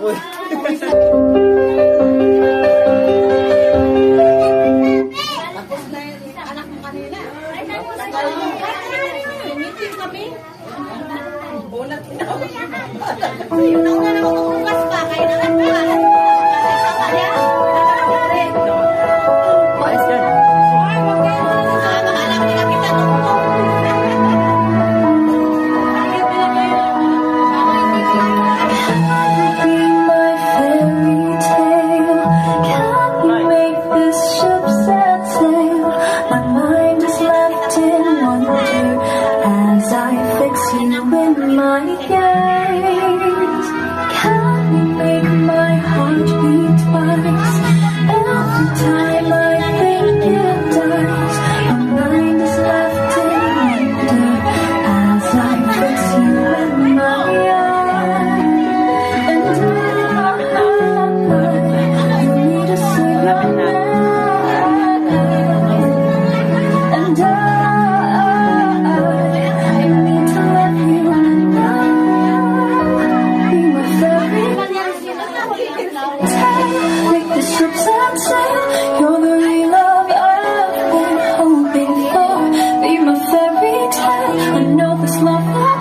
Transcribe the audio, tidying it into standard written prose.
ako eh. Tapos na yung anak mo kanina. Meeting kami. Una tinawag. Nauna na magkukupas pa. Kaya naman pa. Kasama niya. Ayos yan. Makalang nila kita tungkol. My gaze, can you make my heart beat twice? Every time I think it dies, my mind is left in wonder as I fix you in my eyes. And I need to see your name. And I need to let you take the ships and sail. You're the real love I've been hoping for. Be my fairy tale. I know this love.